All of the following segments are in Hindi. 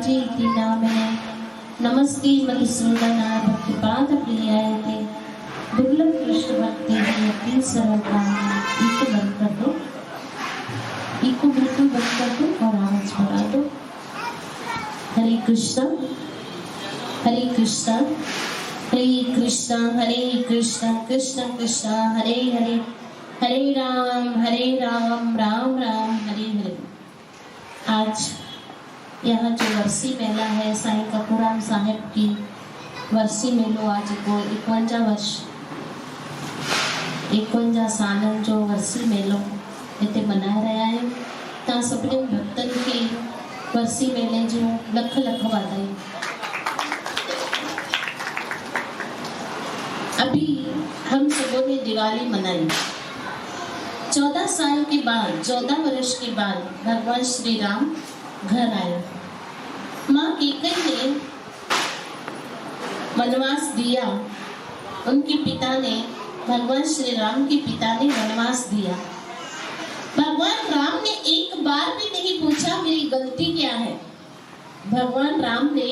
रामानुजाचार्य इति नामने नमस्ते मधुसूदनाय भक्तिपादप्रियाय ते दुर्लभ कृष्ण भक्ति अति सरलता इको बिल्कुल बंद कर दो और आवाज बढ़ा दो। हरे कृष्णा हरे कृष्णा हरे कृष्णा हरे कृष्णा कृष्ण कृष्णा हरे हरे हरे राम राम राम हरे हरे। आज यहाँ जो वर्षी मेला है साईं कपूराम साहेब की वर्षी मेलो आज को 51 वर्ष 51 सालन जो वर्षी मेलो इते मनाए रहा है। तव्हां सभिनी भक्तन के वर्षी मेले जो लख लख वाधाई। अभी हम सबों ने दिवाली मनाई। 14 साल के बाद 14 वर्ष के बाद भगवान श्री राम घर आए। माँ कैकेयी ने वनवास दिया। उनके पिता ने भगवान श्री राम के पिता ने वनवास दिया। भगवान राम ने एक बार भी नहीं पूछा मेरी गलती क्या है। भगवान राम ने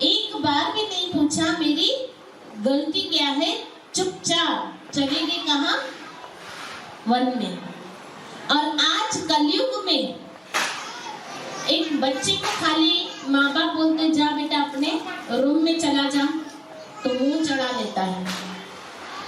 एक बार भी नहीं पूछा मेरी गलती क्या है। चुपचाप चले गए कहाँ? वन में। और आज कलयुग में एक बच्चे को खाली माँ बाप बोलते जा बेटा अपने रूम में चला जा तो मुंह चढ़ा लेता है।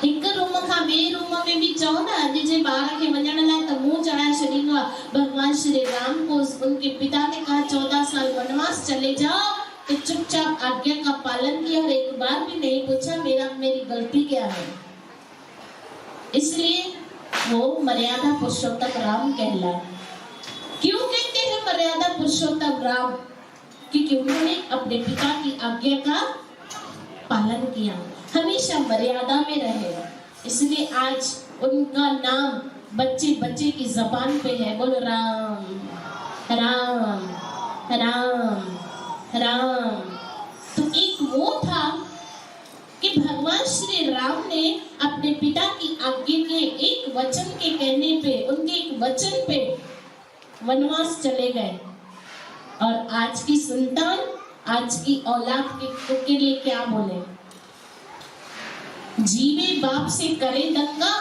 एक रूम का बे रूम में भी चो ना अॼु जे ॿार खे वञण लाइ त मुंह चढ़ाए छॾींदो आहे। भगवान श्री राम को उनके पिता ने कहा 14 साल वनवास चले जाओ तो चुपचाप आज्ञा का पालन किया और एक बार भी नहीं पूछा मेरी गलती क्या है। इसलिए वो मर्यादा पुरुषोत्तम राम कहलाए। क्यों कहते हैं मर्यादा पुरुषोत्तम राम? क्योंकि उन्होंने अपने पिता की आज्ञा का पालन किया, हमेशा मर्यादा में रहे। इसलिए आज उनका नाम बच्चे बच्चे की जबान पे है। बोलो राम राम राम राम। तो एक वो था कि भगवान श्री राम ने अपने पिता की आज्ञा के एक वचन के कहने पे, उनके एक वचन पे वनवास चले गए। और आज की संतान, आज की औलाद के लिए क्या बोले? जीवे बाप से करे दंगा,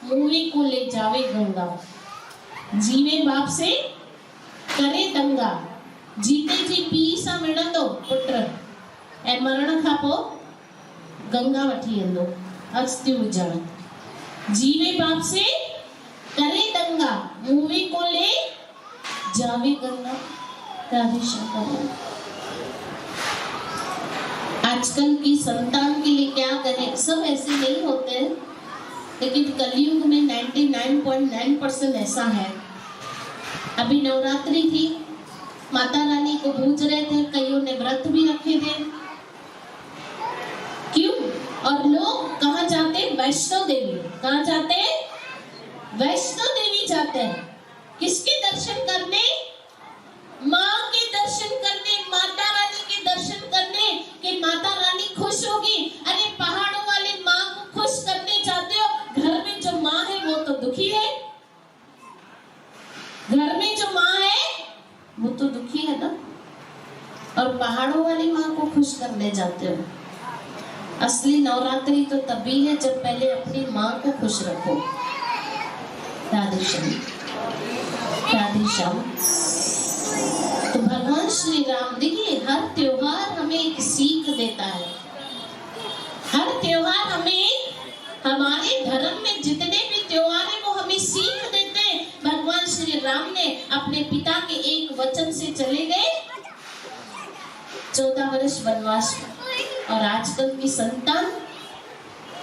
मुँहे को ले जावे गंगा। जीवे बाप से करे दंगा, जीते जी पी सा मिलंदो पुत्र ऐं मरण खां पोइ गंगा वठी वेंदो अस्थि विझण। जीवे बाप से करे दंगा, मुँहे को ले जावे गंगा। राधे श्याम। आजकल की संतान के लिए क्या करें? सब ऐसे नहीं होते हैं, लेकिन कलयुग में 99.9% ऐसा है। अभी नवरात्रि थी, माता रानी को पूज रहे थे, कईयों ने व्रत भी रखे थे। क्यों? और लोग कहाँ जाते? वैष्णो देवी। कहाँ जाते? वैष्णो देवी जाते हैं। किसके दर्शन करने? माँ के दर्शन करने, माता रानी के दर्शन करने कि माता रानी खुश होगी। अरे पहाड़ों वाली माँ को खुश करने जाते हो, घर में जो माँ है वो तो दुखी है। घर में जो माँ है वो तो दुखी है ना। और पहाड़ों वाली माँ को खुश करने जाते हो। असली नवरात्रि तो तभी है जब पहले अपनी माँ को खुश रखो। राधे श्याम राधे श्याम। तो भगवान श्री राम, देखिए हर त्योहार हमें एक सीख देता है। हर त्योहार हमें, हमारे धर्म में जितने भी त्योहार हैं वो हमें सीख देते हैं। भगवान श्री राम ने अपने पिता के एक वचन से चले गए 14 वर्ष वनवास। और आजकल की संतान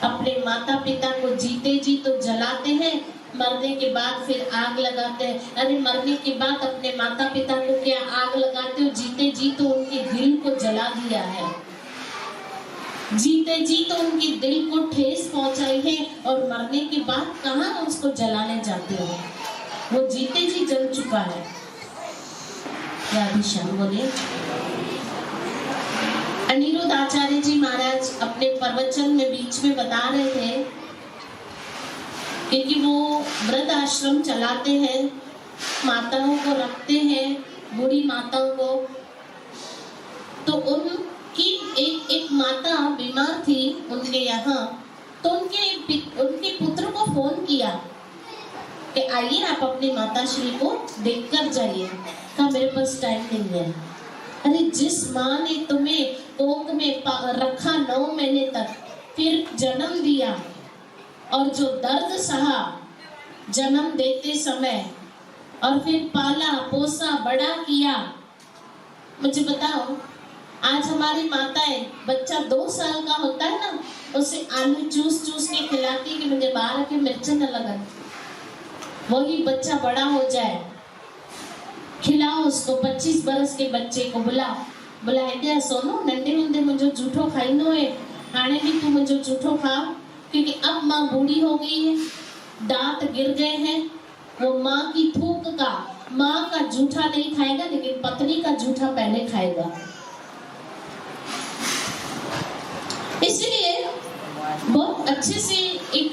अपने माता पिता को जीते जी तो जलाते हैं, मरने के बाद फिर आग लगाते हैं। अरे मरने के बाद अपने माता पिता को क्या आग लगाते हो? जीते जी तो उनके दिल को जला दिया है। जीते जी तो उनके दिल को ठेस पहुंचाई है, और मरने के बाद कहाँ उसको जलाने जाते हो? वो जीते जी जल चुका है। राधे श्याम। बोलिए। अनिरुद्ध आचार्य जी महाराज अपने प्रवचन में बीच में बता रहे थे क्योंकि वो वृद्ध आश्रम चलाते हैं, माताओं को रखते हैं, बूढ़ी माताओं को। तो उनकी एक माता बीमार थी उनके यहाँ, तो उनके पुत्र को फोन किया कि आइए आप अपनी माता श्री को देखकर जाइए। कहा मेरे पास टाइम नहीं है। अरे जिस माँ ने तुम्हें कोख में रखा 9 महीने तक, फिर जन्म दिया और जो दर्द सहा जन्म देते समय, और फिर पाला पोसा बड़ा किया, मुझे बताओ आज हमारी माताएं बच्चा 2 साल का होता है ना, उसे आलू चूस चूस के खिलाती कि मुझे बाहर के मिर्च न लगन, वही बच्चा बड़ा हो जाए, खिलाओ उसको। 25 बरस के बच्चे को बुलाए सोनू नंढे हूंदे मुझे जूठो खाईंदो है, हाणे भी तू मुझे जूठो खा, क्योंकि अब माँ बूढ़ी हो गई है, दांत गिर गए हैं, वो माँ की थूक का, माँ का जूठा नहीं खाएगा, लेकिन पत्नी का जूठा पहले खाएगा। इसलिए बहुत अच्छे से एक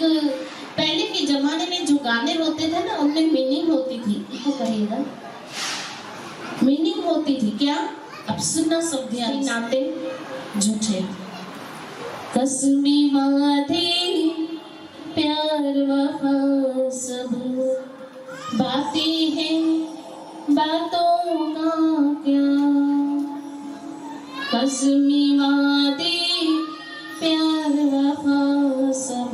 पहले के जमाने में जो गाने होते थे ना, उनमें मीनिंग होती थी। इसको कहिएगा, मीनिंग होती थी क्या? अब सुनना सब ध्यान। नाते झूठे, कसमी वादे प्यार वफा सब बातें हैं, बातों का क्या? कसमी वादे प्यार वफा सब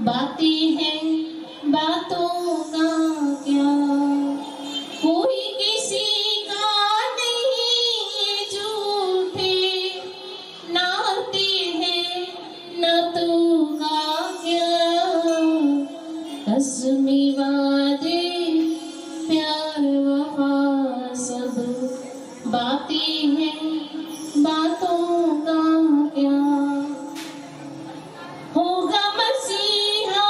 बातें हैं, बातों का क्या? कोई किसी का नहीं, झूठे नाते हैं, नातों का क्या? कसमी वादे प्यार वफा सब बातें हैं, बातों का क्या? होगा मसीहा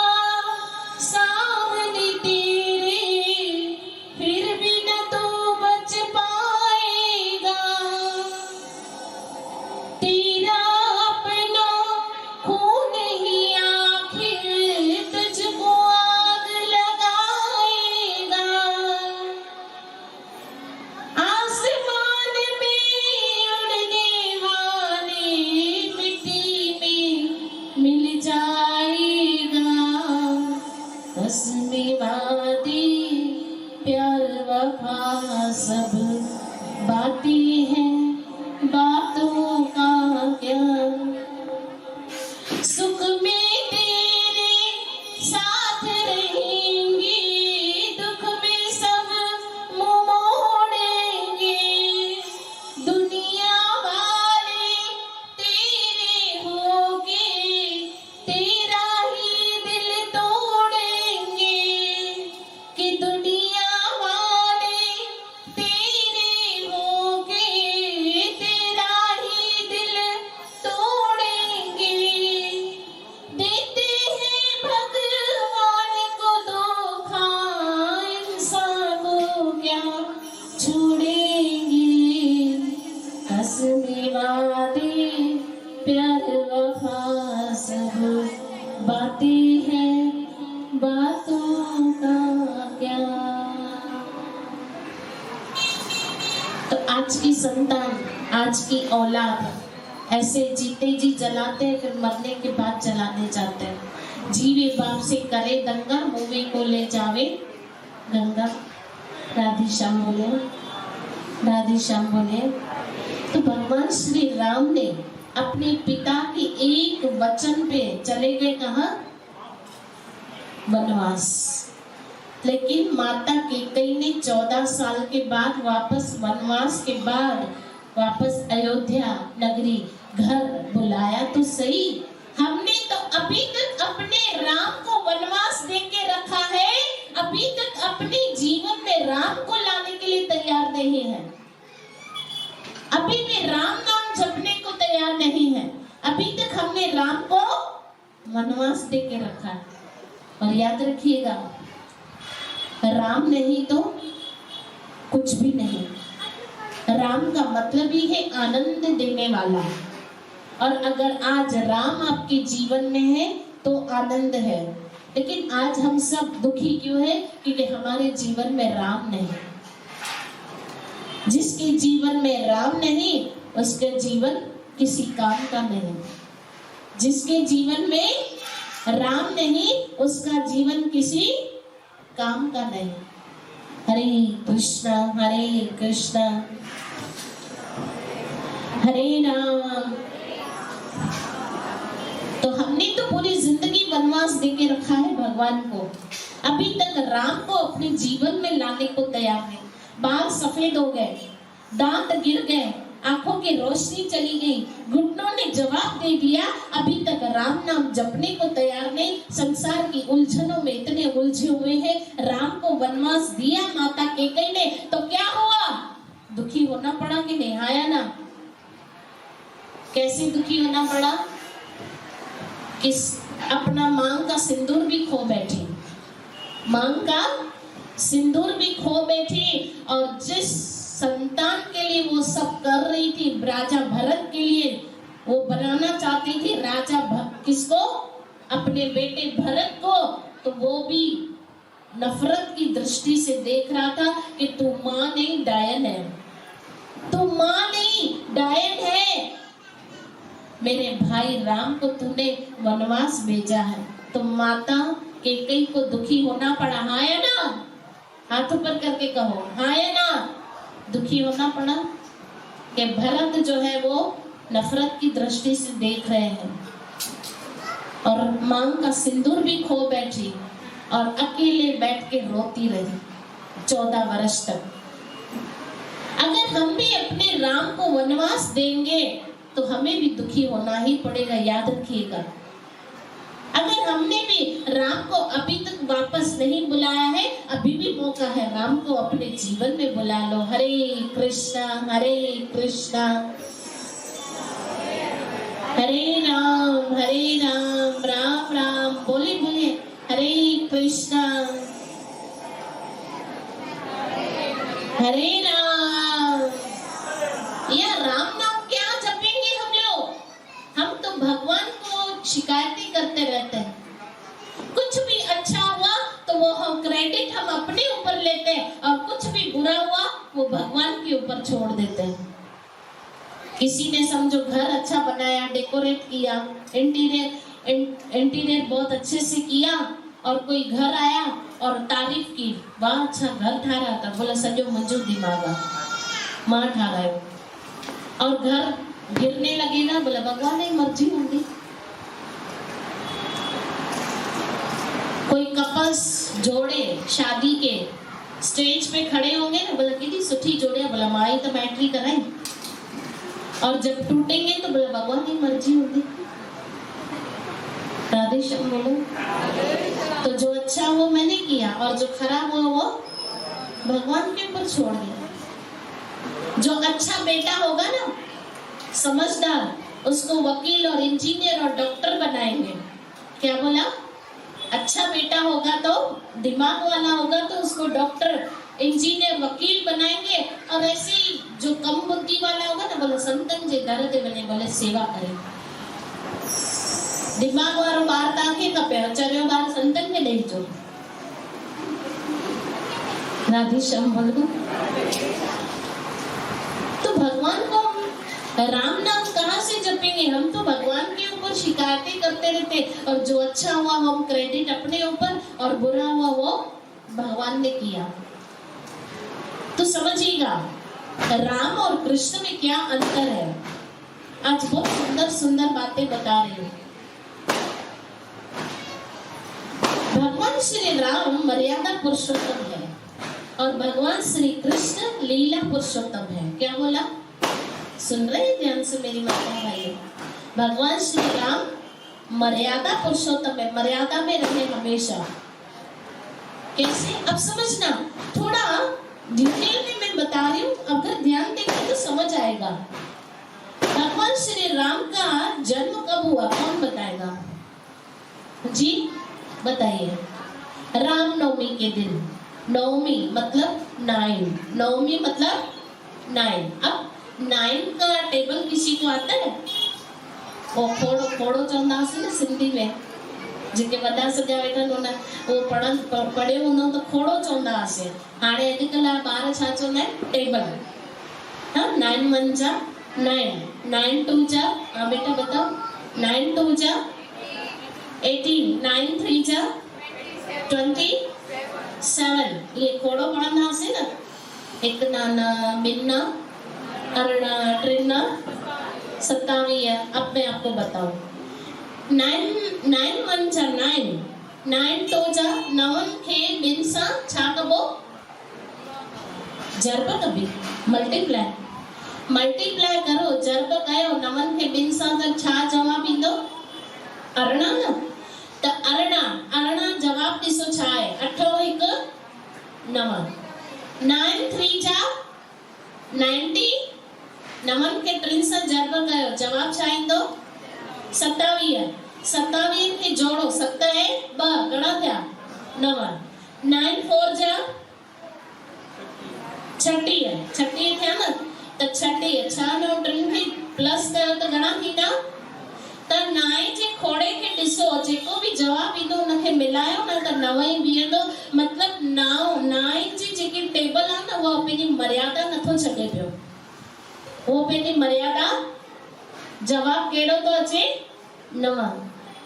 सामने तेरे, फिर भी न तो बच पाएगा, तेरा अपना खून ही आखिर तुझको आग लगाएगा। आसमान में उड़ने वाले मिट्टी में मिल जाएगा, कसमे वादे प्यार वफा सब बातें हैं, बातों का क्या? सुख में तेरे साथ रहेंगे, दुख में सब मुंह मोड़ेंगे, दुनिया वाले तेरे होके तेरा ही दिल तोड़ेंगे, कि दुनिया वाले तेरे होके तेरा ही दिल तोड़ेंगे। देते हैं भगवान को धोखा, इंसान को क्या छोड़ेंगे? कसमे वादे प्यार वफा सब बातें हैं, बातों का क्या? तो आज की संतान, आज की औलाद ऐसे जीते जी जलाते हैं, फिर मरने के बाद जलाने जाते हैं। जीवे बाप से करे दंगा, मुँह को ले जावे गंगा। राधे श्याम बोले, राधे श्याम बोले। तो भगवान श्री राम ने अपने पिता के एक वचन पे चले गए कहाँ? वनवास। लेकिन माता कैकेयी ने 14 साल के बाद वापस वनवास के बाद वापस अयोध्या नगरी घर बुलाया तो सही। हमने तो अभी तक अपने राम को वनवास दे के रखा है, अभी तक अपने जीवन में राम को लाने के लिए तैयार नहीं है। अभी भी राम नाम जपने को तैयार नहीं है। अभी तक हमने राम को वनवास दे के रखा है। और याद रखिएगा, राम नहीं तो कुछ भी नहीं। राम का मतलब ही है आनंद देने वाला। और अगर आज राम आपके जीवन में है तो आनंद है। लेकिन आज हम सब दुखी क्यों है? क्योंकि हमारे जीवन में राम नहीं। जिसके जीवन में राम नहीं उसके जीवन किसी काम का नहीं। जिसके जीवन में राम नहीं, उसका जीवन किसी काम का नहीं। हरे कृष्णा हरे राम। तो हमने तो पूरी जिंदगी वनवास देके रखा है भगवान को, अभी तक राम को अपने जीवन में लाने को तैयार नहीं। बाल सफेद हो गए, दांत गिर गए, आंखों की रोशनी चली गई, घुटनों ने जवाब दे दिया, अभी तक राम नाम जपने को तैयार नहीं। संसार की उलझनों में इतने उलझे हुए हैं। राम को वनवास दिया माता कैकेयी ने, तो क्या हुआ? दुखी होना पड़ा कि नहीं? आया ना? कैसे दुखी होना पड़ा? किस अपना मांग का सिंदूर भी खो बैठी, मांग का सिंदूर भी खो बैठी। और जिस संतान के लिए वो सब कर रही थी, राजा भरत के लिए वो बनाना चाहती थी, किसको? अपने बेटे भरत को, तो वो भी नफरत की दृष्टि से देख रहा था कि तू मां नहीं डायन है, तू मां नहीं डायन है। मेरे भाई राम को तूने वनवास भेजा है। तो माता कैकेयी को दुखी होना पड़ा, हाँ या ना? हाथ ऊपर करके कहो, हाँ या ना? दुखी होना पड़ा कि भरत जो है वो नफरत की दृष्टि से देख रहे हैं, और मांग का सिंदूर भी खो बैठी और अकेले बैठ के रोती रही 14 वर्ष तक। अगर हम भी अपने राम को वनवास देंगे तो हमें भी दुखी होना ही पड़ेगा, याद रखिएगा। अगर हमने भी राम को अभी तक वापस नहीं बुलाया है, अभी भी मौका है, राम को अपने जीवन में बुला लो। हरे कृष्णा हरे राम राम राम बोले बोले हरे कृष्णा हरे राम। या राम नाम क्या जपेंगे हम लोग? हम तो भगवान को शिकायतें करते रहते हैं। कुछ भी अच्छा हुआ तो वो हम क्रेडिट हम अपने ऊपर लेते हैं, और कुछ भी बुरा हुआ वो भगवान के ऊपर छोड़ देते हैं। किसी ने समझो घर अच्छा बनाया, डेकोरेट किया, इंटीरियर बहुत अच्छे से किया, और कोई घर आया और तारीफ की, वाह अच्छा घर ठारा था, बोला सजो मुझो दिमाग मां ठारायो, और घर गिरने लगे ना, बोला भगवान की मर्जी होगी। कोई कपल्स जोड़े शादी के स्टेज पे खड़े होंगे ना, बोला कितनी सुठी जोड़े, बोला माई तो मैट्री कराई, और जब टूटेंगे तो बोला भगवान की मर्जी होगी। राधे श्याम बोलो। तो जो अच्छा वो मैंने किया, और जो खराब हुआ वो भगवान के ऊपर छोड़ दिया। जो अच्छा बेटा होगा ना, समझदार, उसको वकील और इंजीनियर और डॉक्टर बनाएंगे। क्या बोला? अच्छा बेटा होगा तो, दिमाग वाला होगा तो उसको डॉक्टर इंजीनियर वकील बनाएंगे, और ऐसे ही जो कम बुद्धि वाला होगा ना, बोले संतन जे घर ते बने, बोले सेवा करे। दिमाग वालों बाहर ताके कपे चरियो बाहर संतन के नहीं जो। राधे श्याम बोलो। तो भगवान को राम नाम कहाँ से जपेंगे? हम तो भगवान के ऊपर शिकायतें करते रहते, और जो अच्छा हुआ हम क्रेडिट अपने ऊपर, और बुरा हुआ वो भगवान ने किया। तो समझिएगा राम और कृष्ण में क्या अंतर है। आज बहुत सुंदर सुंदर बातें बता रही हूँ। भगवान श्री राम मर्यादा पुरुषोत्तम है, और भगवान श्री कृष्ण लीला पुरुषोत्तम है। क्या बोला? सुन रहे हैं ध्यान से मेरी माता भाई। भगवान श्री राम मर्यादा पुरुषोत्तम है, मर्यादा में रहे हमेशा। कैसे? अब समझना, थोड़ा डिटेल में मैं बता रही हूँ, अगर ध्यान देंगे तो समझ आएगा। भगवान श्री राम का जन्म कब हुआ? कौन बताएगा जी? बताइए। रामनवमी के दिन। नवमी मतलब 9, नवमी मतलब 9। अब 9 का टेबल किसी को आता है? वो खोड़ो खोड़ो चवंदा से ना सिंधी में, जेके वॾा सॼा वेठा होना वो पढ़ियो हूंदो तो खोड़ो चवंदा से। हाणे अॼुकल्ह ॿार छा चवंदा आहिनि? टेबल। हाँ 9 1 जा 9 9 2 जा, हाँ बेटा बताओ, 9 2 जा 18, 9 3 जा 27. ये खोड़ो पढ़ना से ना, एक नाना बिन्ना अरना ट्रिना 27 है. अब मैं आपको बताऊं, 9 1 जा 9, 9 2 जा 9 खे बिनसा छा कबो जर्ब कभी मल्टीप्लाई करो, जर्ब कयो 9 खे बिनसा त छा जवाब ईंदो? अरना न. त अरना जवाब ॾिसो छा आहे, 8 1 9. 9 3 जा 90, 9 खे 3 सां जर्ब कयो, जवाब छा ईंदो? 27. 27 खे जोड़ो, 7 ऐं 2 घणा थिया? 9. 9 4 जा 36, 36 थिया न. त 36 6 9 3 खे प्लस कयो त घणा थींदा? त 9 जे खोड़े खे ॾिसो, जेको बि जवाब ईंदो उनखे मिलायो न त 9 ई बीहंदो. मतलब 9 जी जेकी टेबल आहे न, उहा पंहिंजी मर्यादा नथो छॾे पियो. वो पंहिंजी मर्यादा, जवाब केड़ो तो अचे? 9.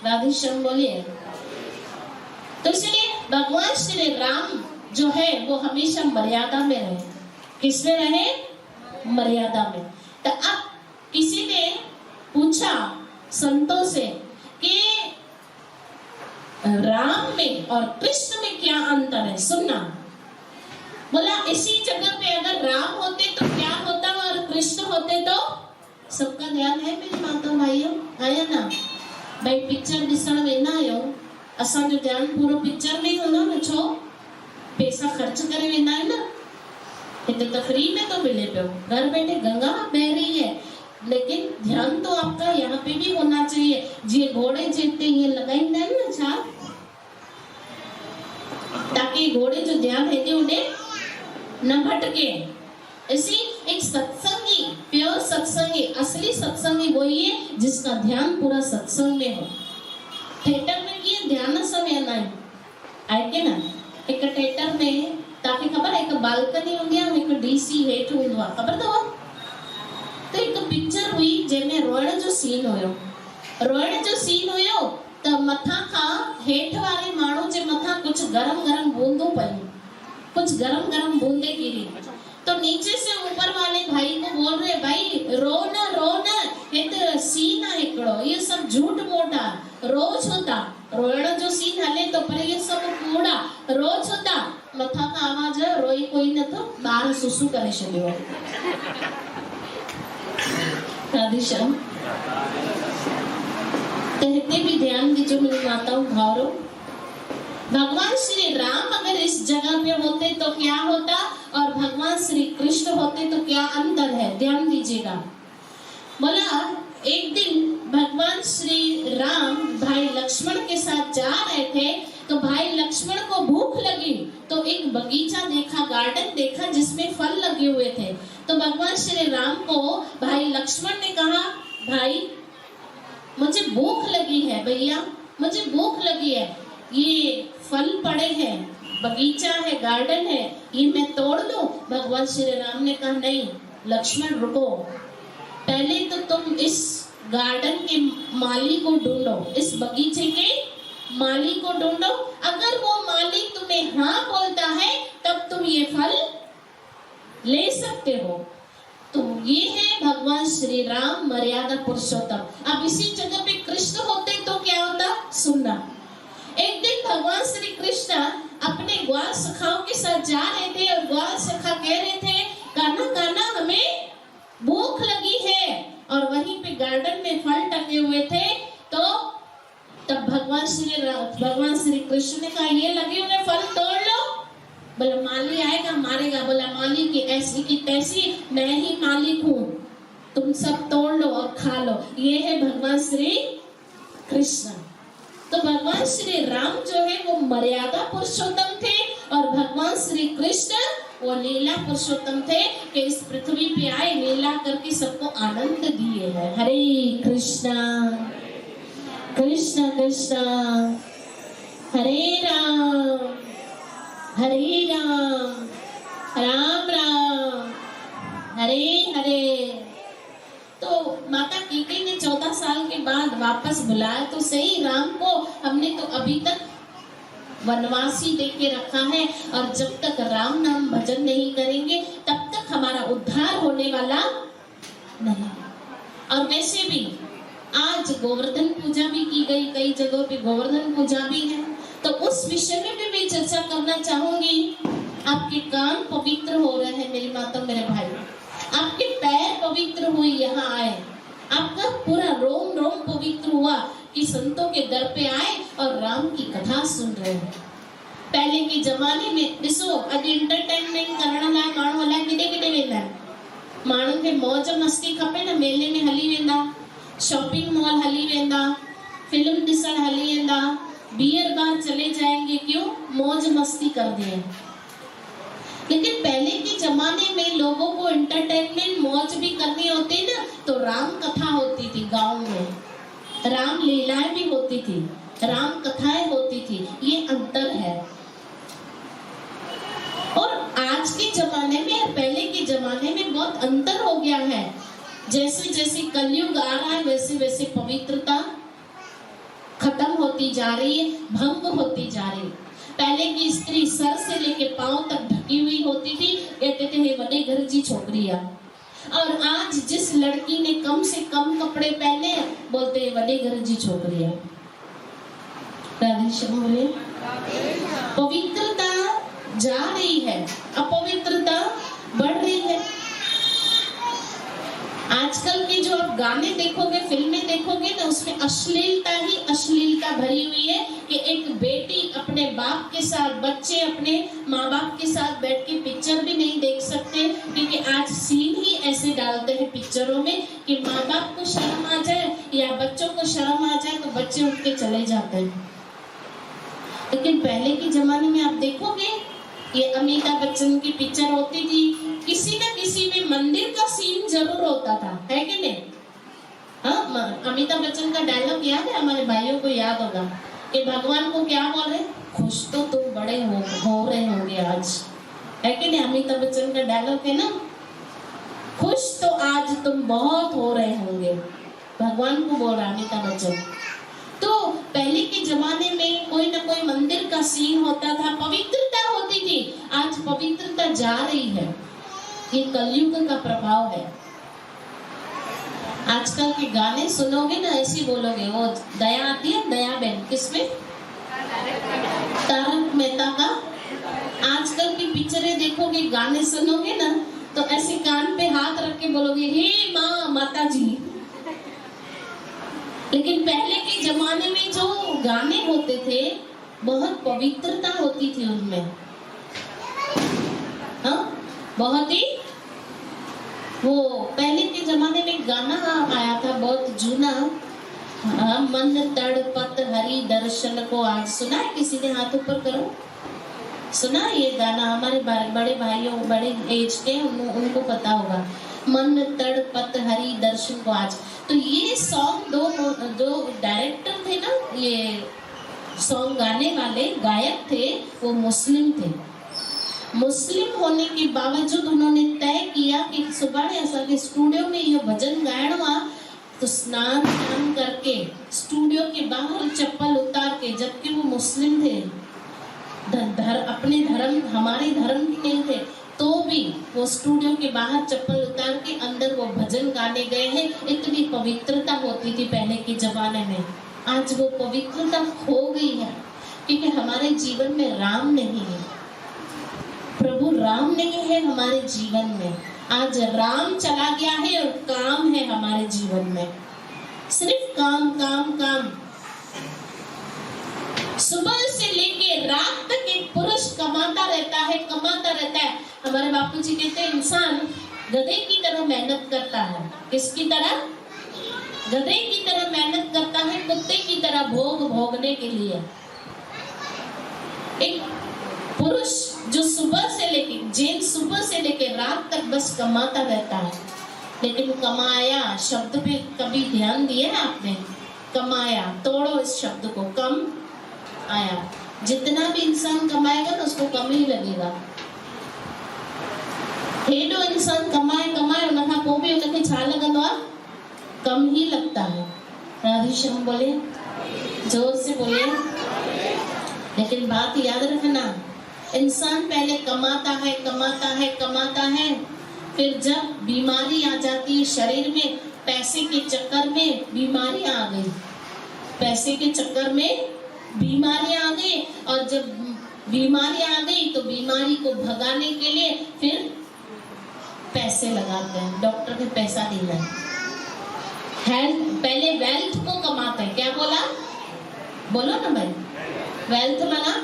राधेश्याम बोलिए. तो इसलिए भगवान श्री राम जो है वो हमेशा मर्यादा में रहे. किसमें रहे? मर्यादा में. तो अब किसी ने पूछा संतों से कि राम में और कृष्ण में क्या अंतर है, सुनना. बोला इसी जगह पे अगर राम होते तो क्या होता और कृष्ण होते तो? सबका ध्यान है मेरी माता भाइयों, आया ना भाई. पिक्चर ॾिसण वेंदा आहियो, असांजो ध्यान पूरो पिक्चर में ही हूंदो न. छो? पैसा खर्च करे वेंदा आहियूं न. हिते तो फ्री में तो मिले पियो, घर बैठे गंगा बह रही है, लेकिन ध्यान तो आपका यहाँ पे भी होना चाहिए. जी घोड़े जिते ये लगाईंदा आहिनि न छा, ताकि घोड़े जो ध्यान है उन्हें न भटके. इसी एक सत्संगी, प्योर सत्संगी, असली सत्संगी वही है जिसका ध्यान पूरा सत्संग में हो. थिएटर में किए ध्यान समय ना आहे के ना. एक थिएटर में ताकि खबर है, एक बालकनी होंदी है, एक डीसी हेठ होंदो आहे, खबर अथव? तो एक पिक्चर हुई जंहिंमें रोइण जो सीन हुयो. त मथा खां हेठ वारे माण्हू जे मथा कुछ गरम गरम बूंदूं पयूं, कुछ गरम गरम बूंदे गिरी. तो नीचे से ऊपर वाले भाई को बोल रहे, भाई रो न, ये सीन है हिकिड़ो, ये सब झूठ मोटा, रो छो था? रोइण जो सीन हले तो पर ये सब कूड़ा, रो छो था? मथा का आवाज है, रोई कोई न तो ॿार सुसु करे छॾियो. राधेश्याम. तो हिते भी ध्यान दीजिए मेरी माताओं भावरों. भगवान श्री राम अगर इस जगह पे होते तो क्या होता और भगवान श्री कृष्ण होते तो क्या अंतर है, ध्यान दीजिएगा. बोला एक दिन भगवान श्री राम भाई लक्ष्मण के साथ जा रहे थे, तो भाई लक्ष्मण को भूख लगी तो एक बगीचा देखा, गार्डन देखा जिसमें फल लगे हुए थे. तो भगवान श्री राम को भाई लक्ष्मण ने कहा, भाई मुझे भूख लगी है, भैया मुझे भूख लगी है, ये फल पड़े हैं, बगीचा है, गार्डन है, ये मैं तोड़ लूं? भगवान श्री राम ने कहा नहीं लक्ष्मण रुको, पहले तो तुम इस गार्डन के माली को ढूंढो, इस बगीचे के माली को ढूंढो. अगर वो माली तुम्हें हाँ बोलता है तब तुम ये फल ले सकते हो. तो ये है भगवान श्री राम मर्यादा पुरुषोत्तम. अब इसी जगह पे कृष्ण होते तो क्या होता, सुनना. एक दिन भगवान श्री कृष्ण अपने ग्वाल सखाओं के साथ जा रहे थे और ग्वाल सखा कह रहे थे, कान्हा कान्हा हमें भूख लगी है, और वहीं पे गार्डन में फल टंगे हुए थे. तो तब भगवान श्री कृष्ण ने कहा ये लगे हुए फल तोड़ लो. बोला माली आएगा मारेगा. बोला माली की ऐसी की तैसी, मैं ही मालिक हूँ, तुम सब तोड़ लो और खा लो. ये है भगवान श्री कृष्ण. तो भगवान श्री राम जो है वो मर्यादा पुरुषोत्तम थे और भगवान श्री कृष्ण वो लीला पुरुषोत्तम थे कि इस पृथ्वी पे आए, लीला करके सबको आनंद दिए हैं. हरे कृष्णा कृष्ण कृष्ण हरे राम राम राम हरे हरे. तो माता कैकेयी ने 14 साल के बाद वापस बुलाया तो सही, राम को हमने तो अभी तक वनवासी दे के रखा है, और जब तक राम नाम भजन नहीं करेंगे तब तक हमारा उद्धार होने वाला नहीं। और वैसे भी आज गोवर्धन पूजा भी की गई, कई जगहों पे गोवर्धन पूजा भी है, तो उस विषय में भी मैं चर्चा करना चाहूंगी। आपके कान पवित्र हो रहे हैं मेरी माता मेरे भाई, आपके पैर पवित्र हुए यहाँ आए, आपका पूरा रोम रोम पवित्र हुआ कि संतों के दर पे आए और राम की कथा सुन रहे हैं। पहले के जमाने में ॾिसो अॼु एंटरटेनमेंट करण लाइ माण्हू अलाए किथे किथे वेंदा आहिनि, माण्हुनि खे मौज मस्ती खपे न, मेले में हली वेंदा, शॉपिंग मॉल हली वेंदा, फिल्म ॾिसण हली वेंदा, बियर बार चले जाएंगे, क्यों? मौज मस्ती कर दिए। लेकिन पहले के जमाने में लोगों को एंटरटेनमेंट मौज भी करनी होती ना, तो राम कथा होती थी गांव में, राम लीलाएं भी होती थी, राम कथाएं होती थी, ये अंतर है। और आज के जमाने में और पहले के जमाने में बहुत अंतर हो गया है। जैसे जैसे कलयुग आ रहा है वैसे वैसे पवित्रता खत्म होती जा रही है, भंग होती जा रही है। पहले की स्त्री सर से लेके पांव तक ढकी हुई होती थी, कहते थे हे वडे घर जी छोकरिया। और आज जिस लड़की ने कम से कम कपड़े पहने बोलते हैं वडे घर जी छोकरिया। राधे श्याम बोले। पवित्रता जा रही है, अपवित्रता बढ़ रही है। आजकल के जो आप गाने देखोगे, फिल्में देखोगे ना, उसमें अश्लीलता ही अश्लीलता भरी हुई है कि एक बेटी अपने बाप के साथ, बच्चे अपने माँ बाप के साथ बैठ के पिक्चर भी नहीं देख सकते, क्योंकि आज सीन ही ऐसे डालते हैं पिक्चरों में कि माँ बाप को शर्म आ जाए या बच्चों को शर्म आ जाए तो बच्चे उठ के चले जाते हैं। लेकिन पहले के जमाने में आप देखोगे ये अमिताभ बच्चन की पिक्चर होती थी, किसी न किसी में मंदिर का सीन जरूर होता था, है कि नहीं? हाँ, अमिताभ बच्चन का डायलॉग याद है? हमारे भाइयों को याद होगा कि भगवान को क्या बोल रहे, खुश तो तुम बड़े हो रहे होंगे आज, है कि नहीं? अमिताभ बच्चन का डायलॉग है ना, खुश तो आज तुम बहुत हो रहे होंगे, भगवान को बोल रहा अमिताभ बच्चन। तो पहले के जमाने में कोई ना कोई मंदिर का सीन होता था, पवित्रता होती थी। आज पवित्रता जा रही है, ये कलयुग का प्रभाव है। आजकल के गाने सुनोगे ना, ऐसे बोलोगे, वो दया आती है, दया बहन, किसमें? तारक मेहता का। आजकल की पिक्चरें देखोगे, गाने सुनोगे ना, तो ऐसे कान पे हाथ रख के बोलोगे हे माँ, माता जी। लेकिन पहले के जमाने में जो गाने होते थे बहुत पवित्रता होती थी उनमें, हाँ, बहुत ही। वो पहले के जमाने में गाना आया था बहुत जूना, मन तड़पत हरि दर्शन को आज, सुना है? किसी ने हाथ ऊपर करो, सुना ये गाना? हमारे बड़े भाइयों, बड़े एज के, उनको पता होगा, मन तड़पत हरि दर्शन को आज। तो ये सॉन्ग दो डायरेक्टर थे ना, ये सॉन्ग गाने वाले गायक थे, वो मुस्लिम थे। मुस्लिम होने के बावजूद उन्होंने तय किया कि सुबह असा के स्टूडियो में ये भजन गायण हुआ, तो स्नान करके स्टूडियो के बाहर चप्पल उतार के, जबकि वो मुस्लिम थे, अपने धर्म, हमारे धर्म के नहीं थे, तो भी वो स्टूडियो के बाहर चप्पल उतार के अंदर वो भजन गाने गए हैं। इतनी पवित्रता होती थी पहले के जमाने में। आज वो पवित्रता खो गई है, क्योंकि हमारे जीवन में राम नहीं है, प्रभु राम नहीं है हमारे जीवन में। आज राम चला गया है और काम है हमारे जीवन में, सिर्फ काम काम काम। सुबह से लेके रात तक एक पुरुष कमाता रहता है, कमाता रहता है। हमारे बापू जी कहते हैं इंसान गधे की तरह मेहनत करता है। किसकी तरह? गधे की तरह मेहनत करता है, कुत्ते की तरह भोग भोगने के लिए। एक पुरुष जो सुबह से लेके, जेंट्स सुबह से लेके रात तक बस कमाता रहता है। लेकिन कमाया शब्द पे कभी ध्यान दिया ना आपने? कमाया, तोड़ो इस शब्द को, कम आया। जितना भी इंसान कमाएगा ना उसको कम ही लगेगा। हेडो इंसान कमाए कमाए उनखां पोइ बि उनखे छा लॻंदो आहे? कम ही लगता है। राधे श्याम बोले, जोर से बोले। लेकिन बात याद रखना, इंसान पहले कमाता है कमाता है कमाता है, फिर जब बीमारी आ जाती है शरीर में, पैसे के चक्कर में बीमारियां आ गई, पैसे के चक्कर में बीमारियां आ गई, और जब बीमारियां आ गई तो बीमारी को भगाने के लिए फिर पैसे लगाते हैं, डॉक्टर के पैसा देना है। हेल्थ पहले वेल्थ को कमाते हैं, क्या बोला, बोलो ना भाई, वेल्थ माना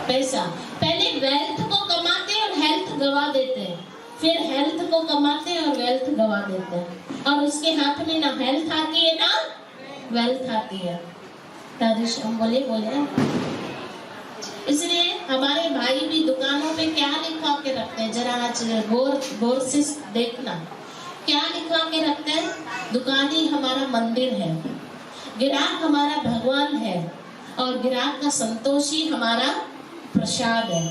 पैसा। पहले वेल्थ को कमाते हैं और हेल्थ गवा देते हैं, फिर हेल्थ को कमाते हैं और वेल्थ गवा देते हैं, और उसके हाथ में ना हेल्थ आती है ना वेल्थ आती है। राधे श्याम बोले बोले। इसलिए हमारे भाई भी दुकानों पे क्या लिखवा के रखते हैं, जरा आज गौर से देखना, क्या लिखवा के रखते हैं, दुकान ही हमारा मंदिर है, ग्राहक हमारा भगवान है, और ग्राहक का संतोष ही हमारा प्रसाद है।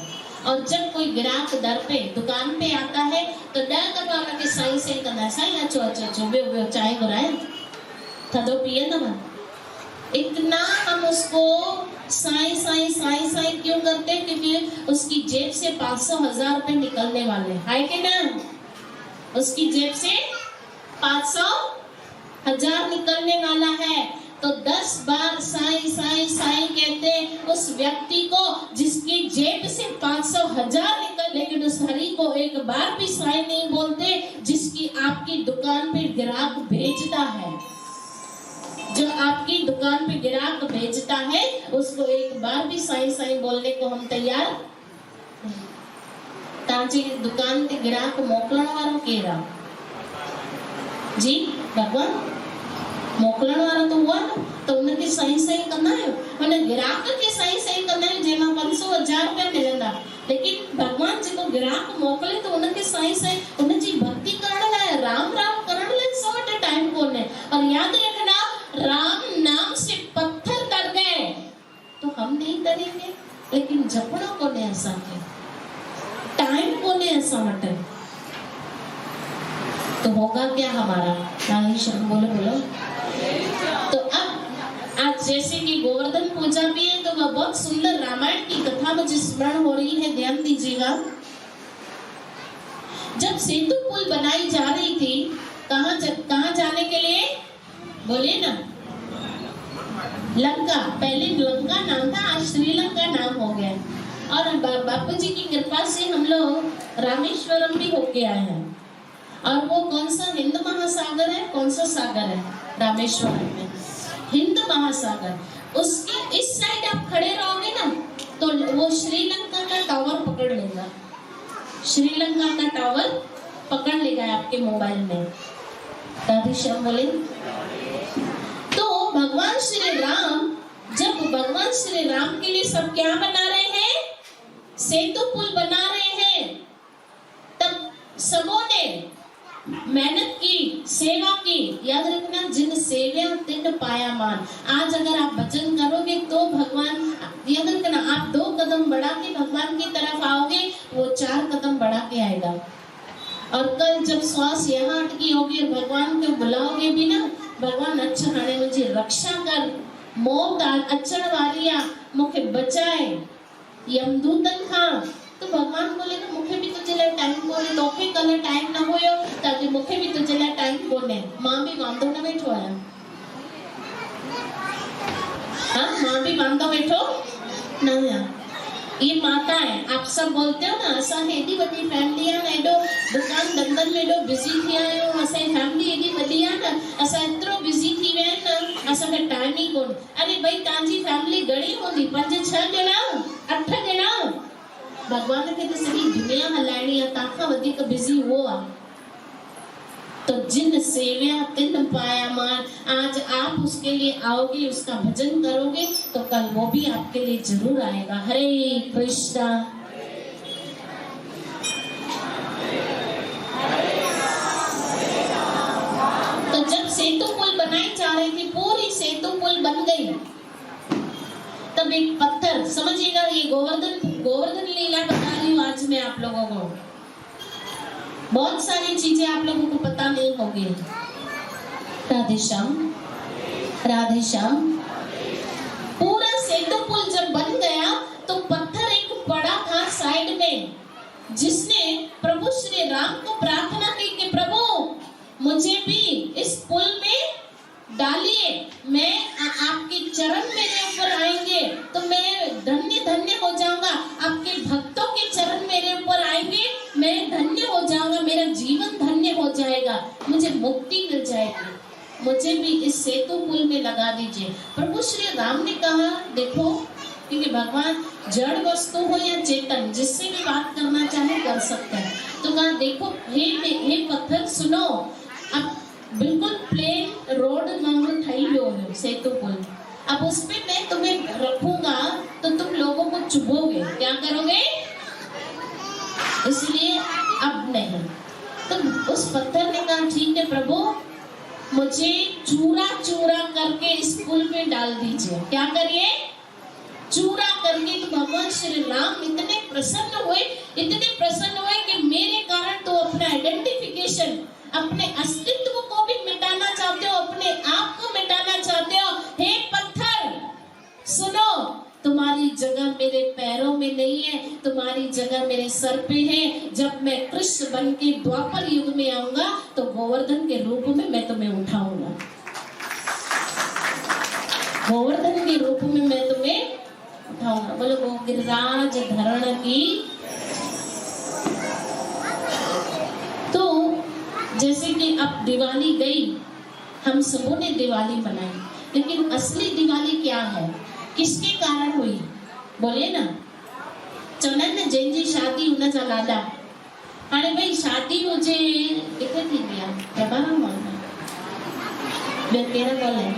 और जब कोई ग्राहक दर पे दुकान पे आता है तो डर करवा के सही से करना, सही अच्छो अच्छो अच्छो बे चाय गुराए थदो पिए ना, इतना हम उसको साई साई साई साई क्यों करते हैं, क्योंकि उसकी जेब से 500,000 रुपए निकलने वाले है कि ना, उसकी जेब से 500,000 निकलने वाला है, तो 10 बार साई साई साई कहते उस व्यक्ति को जिसकी जेब से 500,000 निकल, लेकिन उस हरि को एक बार भी साई नहीं बोलते, जिसकी आपकी दुकान पे ग्राहक भेजता है, जो आपकी दुकान पे ग्राहक भेजता है उसको एक बार भी साई साई बोलने को हम तैयार। ताजी दुकान पे ग्राहक मोकलण वारो केरा जी, भगवान मोकलण वारो तो हुआ ना, तो उनके सही सही करना है, उन्हें ग्राहक के सही सही करना है, जेमा 500,000 रुपया मिलंदा, लेकिन भगवान जी को ग्राहक मोकले तो उनके सही सही उन जी भक्ति करण लाए, राम राम करण लाए सवटे टाइम कोने। और याद रखना, राम नाम से पत्थर तर गए तो हम नहीं तरेंगे, लेकिन जपड़ों को ने ऐसा के टाइम को ने ऐसा मटे तो होगा क्या हमारा। बोलो बोलो। तो अब आज जैसे कि गोवर्धन पूजा भी है, तो वह बहुत सुंदर रामायण की कथा मुझे स्मरण हो रही है, ध्यान दीजिएगा। जब सेतु पुल बनाई जा रही थी, कहाँ जाने के लिए, बोले ना, लंका, पहले लंका नाम था, आज श्रीलंका नाम हो गया। और बापू जी की कृपा से हम लोग रामेश्वरम भी होके आए हैं, और वो कौन सा हिंद महासागर है, कौन सा सागर है, रामेश्वरम में हिंद महासागर। उसके इस साइड आप खड़े रहोगे ना, तो वो श्रीलंका का टावर पकड़ लेगा, श्रीलंका का टावर पकड़ लेगा आपके मोबाइल में। राधे श्याम बोले। तो भगवान श्री राम, जब भगवान श्री राम के लिए सब क्या बना रहे हैं, सेतु पुल बना रहे हैं, तब सबों ने मेहनत की, सेवा की। याद रखना, जिन सेव्या तिन पाया मान। आज अगर आप भजन करोगे तो भगवान, याद रखना, आप 2 कदम बढ़ा के भगवान की तरफ आओगे, वो 4 कदम बढ़ा के आएगा। और कल जब श्वास यहाँ अटकी होगी और भगवान को बुलाओगे भी ना, भगवान अच्छा हाणे मुझे रक्षा कर, मौत अचण वाली मुखे बचाए यमदूतन खां, तो भगवान बोलेगा मुखे भी तुझे लिए टाइम कोने, तोखे कल टाइम ना होयो, ताकि मुखे भी तुझे लिए टाइम कोने। मां भी वांदो न बैठो आया, हाँ मां भी वांदो बैठो ना आया। ये माता है, आप सब बोलते हो ना, असा एडी बड़ी फैमिली है ना, एडो दुकान धंधन में एडो बिजी थी आयो, असा फैमिली एडी बड़ी है ना, असा इतरो बिजी थी वे ना, असा के टाइम ही कोन। अरे भाई तांजी फैमिली घणी होंदी, 5-6 ॼणा 8 ॼणा, भगवान खे तो सॼी दुनिया हलाइणी आहे, तांखां वधीक बिजी वो आ। तो जिन सेव्या तिन पाया मान, आज आप उसके लिए आओगे, उसका भजन करोगे, तो कल वो भी आपके लिए जरूर आएगा। हरे कृष्णा। तो जब सेतु पुल बनाई जा रही थी, पूरी सेतु पुल बन गई, तब एक पत्थर, समझिएगा, ये गोवर्धन लीला बता रही हूँ आज मैं आप लोगों को। बहुत सारी चीजें आप लोगों को पता नहीं होगी। राधे श्याम, राधे श्याम। पूरा सेतु पुल जब बन गया तो पत्थर एक पड़ा था साइड में, जिसने प्रभु श्री राम को प्रार्थना की कि प्रभु मुझे भी इस पुल में डालिए, मैं आपके चरण मेरे ऊपर आएंगे तो मैं धन्य धन्य हो जाऊंगा, आपके भक्तों के चरण मेरे ऊपर आएंगे मैं धन्य हो जाऊंगा, मेरा जीवन धन्य हो जाएगा, मुझे मुक्ति मिल जाएगी, मुझे भी इस सेतु पुल में लगा दीजिए। प्रभु श्री राम ने कहा देखो, क्योंकि भगवान जड़ वस्तु हो या चेतन, जिससे भी बात करना चाहे कर सकते हैं, तो कहा देखो हे पत्थर सुनो, अब बिल्कुल प्लेन रोड वांगुर ठही हो सेतु पुल, अब उस पे मैं तुम्हें रखूंगा तो तुम लोगों को चुभोगे, क्या करोगे, इसलिए अब नहीं। तो उस पत्थर ने कहा ठीक है प्रभु, मुझे चूरा चूरा करके इस पुल पे डाल दीजिए, क्या करिए, चूरा करके। तो भगवान श्री राम इतने प्रसन्न हुए कि मेरे कारण तो अपना आइडेंटिफिकेशन, अपने अस्तित्व को भी मिटाना चाहते हो, अपने आप को मिटाना चाहते हो, हे पत्थर सुनो, तुम्हारी जगह मेरे पैरों में नहीं है, तुम्हारी जगह मेरे सर पे है। जब मैं कृष्ण बन के द्वापर युग में आऊंगा तो गोवर्धन के रूप में मैं तुम्हें उठाऊंगा, गोवर्धन के रूप में मैं तुम्हें उठाऊंगा। बोलो गो गिरिराज धरण की। तो जैसे कि अब दिवाली गई, हम सबों ने दिवाली मनाई, लेकिन असली दिवाली क्या है, किसके कारण हुई, बोलिए ना। चलन ने जंहिंजी शादी हुन सां लाॾा, हाणे भई शादी हुजे किथे थींदी आहे, प्रभाराम हॉल में, ॿियो कहिड़ा हॉल आहिनि,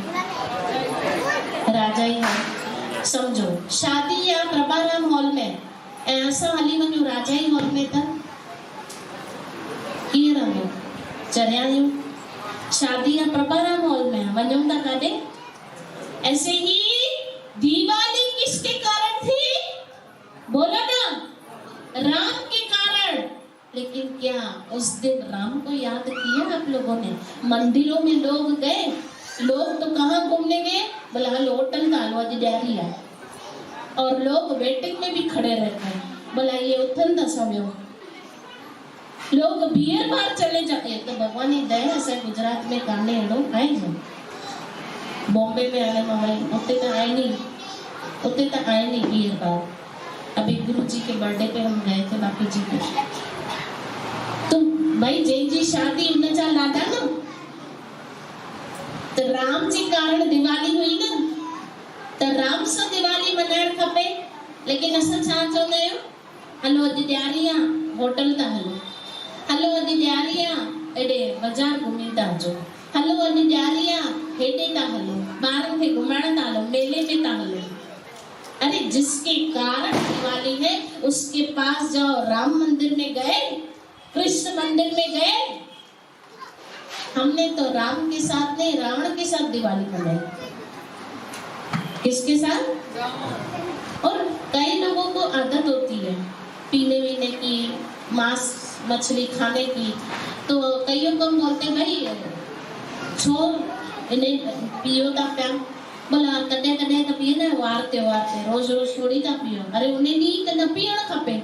राजा ई हॉल, समझो शादी या प्रभाराम हॉल में, ऐं असां हली वञूं राजा ई हॉल में, त कीअं रहंदो, चरिया आहियूं। शादी या प्रभाराम हॉल में वञूं था काॾे। ऐसे ही दिवाली किसके कारण थी, बोलो ना, राम के कारण। लेकिन क्या उस दिन राम को याद किया आप लोगों ने? मंदिरों में लोग गए, लोग तो कहाँ घूमने गए, बोला हलो होटल का हलवा ॾियारी है, और लोग वेटिंग में भी खड़े रहते हैं, बोला ये उथल था समय, लोग बियर बार चले जाते। तो भगवान ही दया से गुजरात में काने हेड़ो आए जो, बॉम्बे में आने में उतने तो आए नहीं बियर बार। अभी गुरु जी के बर्थडे पे हम गए थे बापू जी के, तो भाई जय जी शादी उन जा लादा ना, तो राम जी कारण दिवाली हुई ना, तो राम सां दिवाली मनाइण खपे। लेकिन असां छा चवंदा आहियूं, हलो अॼु ॾियारी आहे, होटल था हलो, हलो अॼु ॾियारी आहे, एॾे बाज़ार घुमी था अचो, हलो अॼु ॾियारी आहे, हेॾे था हलो, ॿारनि खे घुमाइण था हलो, मेले में था हलो। अरे जिसके कारण दिवाली है उसके पास जाओ। राम मंदिर में गए, कृष्ण मंदिर में गए, हमने तो राम के साथ नहीं रावण के साथ दिवाली मनाई। किसके साथ? और कई लोगों को आदत होती है पीने वीने की, मांस मछली खाने की, तो कईयों को बोलते भाई छोड़ इन्हें पियो था प्या, बोला कॾहिं कॾहिं त पिए न, वार त्योहार ते, रोज रोज थोड़ी था पियो। अरे उन्हें ॾींहुं त न पीअण खपे,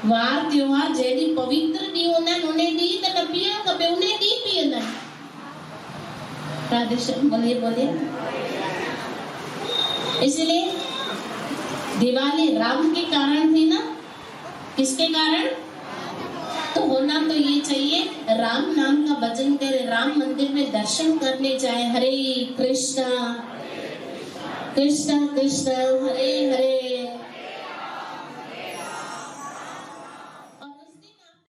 वार त्योहार जहिड़ी पवित्र ॾींहुं हूंदा आहिनि उन्हें ॾींहुं त न पीअण खपे, उन्हें ॾींहुं पीअंदा आहिनि। राधे श्याम, बोलिए बोलिए। इसलिए दिवाली राम के कारण थी ना, किसके कारण? तो होना तो ये चाहिए, राम नाम का भजन करे, राम मंदिर में दर्शन करने जाए। हरे कृष्णा कृष्णा कृष्णा हरे हरे,